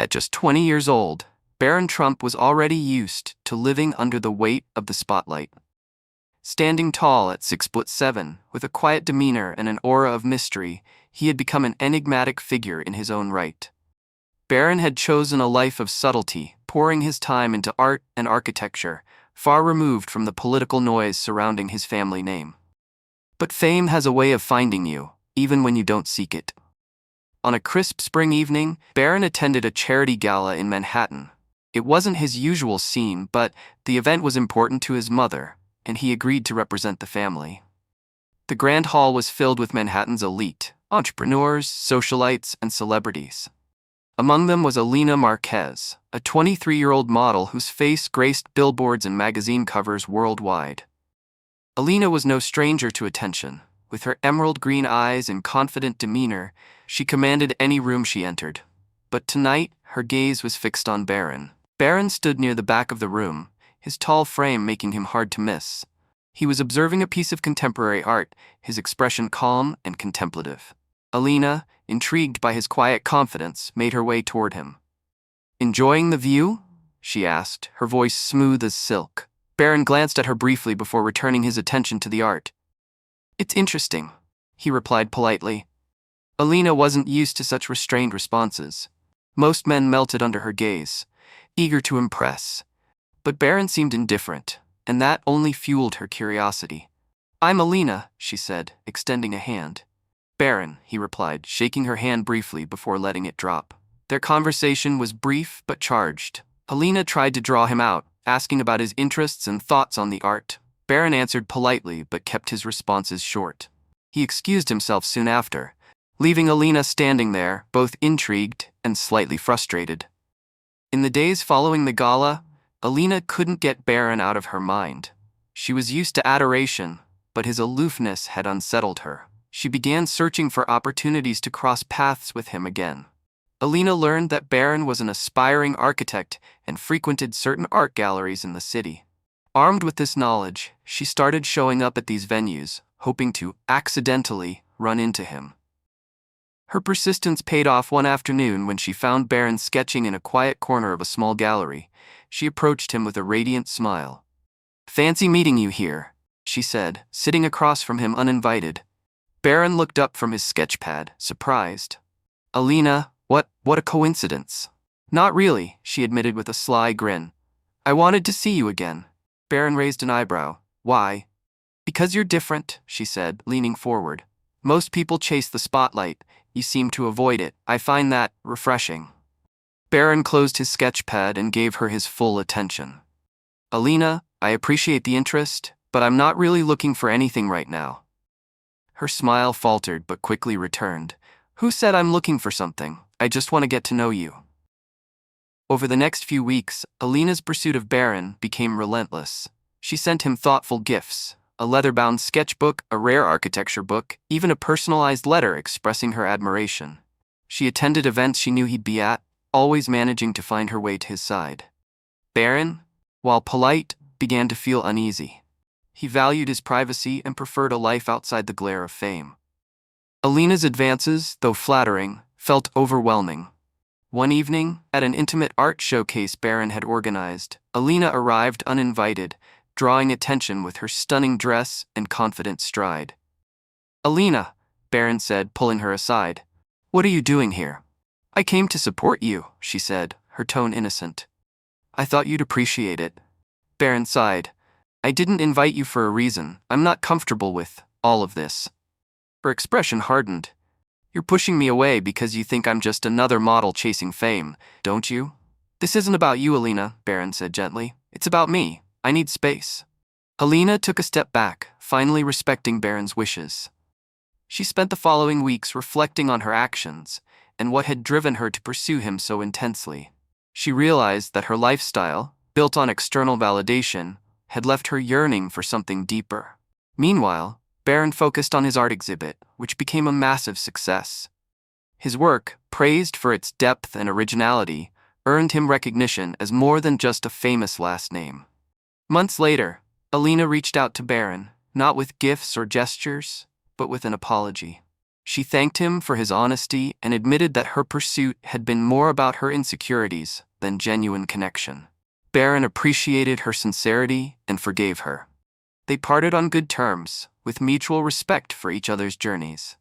At just 20 years old, Barron Trump was already used to living under the weight of the spotlight. Standing tall at 6'7", with a quiet demeanor and an aura of mystery, he had become an enigmatic figure in his own right. Barron had chosen a life of subtlety, pouring his time into art and architecture, far removed from the political noise surrounding his family name. But fame has a way of finding you, even when you don't seek it. On a crisp spring evening, Barron attended a charity gala in Manhattan. It wasn't his usual scene, but the event was important to his mother, and he agreed to represent the family. The grand hall was filled with Manhattan's elite, entrepreneurs, socialites, and celebrities. Among them was Alina Marquez, a 23-year-old model whose face graced billboards and magazine covers worldwide. Alina was no stranger to attention. With her emerald green eyes and confident demeanor, she commanded any room she entered. But tonight, her gaze was fixed on Barron. Barron stood near the back of the room, his tall frame making him hard to miss. He was observing a piece of contemporary art, his expression calm and contemplative. Alina, intrigued by his quiet confidence, made her way toward him. "Enjoying the view?" she asked, her voice smooth as silk. Barron glanced at her briefly before returning his attention to the art. "It's interesting," he replied politely. Alina wasn't used to such restrained responses. Most men melted under her gaze, eager to impress. But Barron seemed indifferent, and that only fueled her curiosity. "I'm Alina," she said, extending a hand. "Barron," he replied, shaking her hand briefly before letting it drop. Their conversation was brief but charged. Alina tried to draw him out, asking about his interests and thoughts on the art. Barron answered politely but kept his responses short. He excused himself soon after, leaving Alina standing there, both intrigued and slightly frustrated. In the days following the gala, Alina couldn't get Barron out of her mind. She was used to adoration, but his aloofness had unsettled her. She began searching for opportunities to cross paths with him again. Alina learned that Barron was an aspiring architect and frequented certain art galleries in the city. Armed with this knowledge, she started showing up at these venues, hoping to accidentally run into him. Her persistence paid off one afternoon when she found Barron sketching in a quiet corner of a small gallery. She approached him with a radiant smile. "Fancy meeting you here," she said, sitting across from him uninvited. Barron looked up from his sketchpad, surprised. "Alina, what a coincidence." "Not really," she admitted with a sly grin. "I wanted to see you again." Barron raised an eyebrow. "Why?" "Because you're different," she said, leaning forward. "Most people chase the spotlight. You seem to avoid it. I find that refreshing." Barron closed his sketchpad and gave her his full attention. "Alina, I appreciate the interest, but I'm not really looking for anything right now." Her smile faltered but quickly returned. "Who said I'm looking for something? I just want to get to know you." Over the next few weeks, Alina's pursuit of Barron became relentless. She sent him thoughtful gifts, a leather-bound sketchbook, a rare architecture book, even a personalized letter expressing her admiration. She attended events she knew he'd be at, always managing to find her way to his side. Barron, while polite, began to feel uneasy. He valued his privacy and preferred a life outside the glare of fame. Alina's advances, though flattering, felt overwhelming. One evening, at an intimate art showcase Barron had organized, Alina arrived uninvited, drawing attention with her stunning dress and confident stride. "Alina," Barron said, pulling her aside. "What are you doing here?" "I came to support you," she said, her tone innocent. "I thought you'd appreciate it." Barron sighed. "I didn't invite you for a reason. I'm not comfortable with all of this." Her expression hardened. "You're pushing me away because you think I'm just another model chasing fame, don't you?" "This isn't about you, Alina," Barron said gently. "It's about me. I need space." Alina took a step back, finally respecting Barron's wishes. She spent the following weeks reflecting on her actions and what had driven her to pursue him so intensely. She realized that her lifestyle, built on external validation, had left her yearning for something deeper. Meanwhile, Barron focused on his art exhibit, which became a massive success. His work, praised for its depth and originality, earned him recognition as more than just a famous last name. Months later, Alina reached out to Barron, not with gifts or gestures, but with an apology. She thanked him for his honesty and admitted that her pursuit had been more about her insecurities than genuine connection. Barron appreciated her sincerity and forgave her. They parted on good terms, with mutual respect for each other's journeys.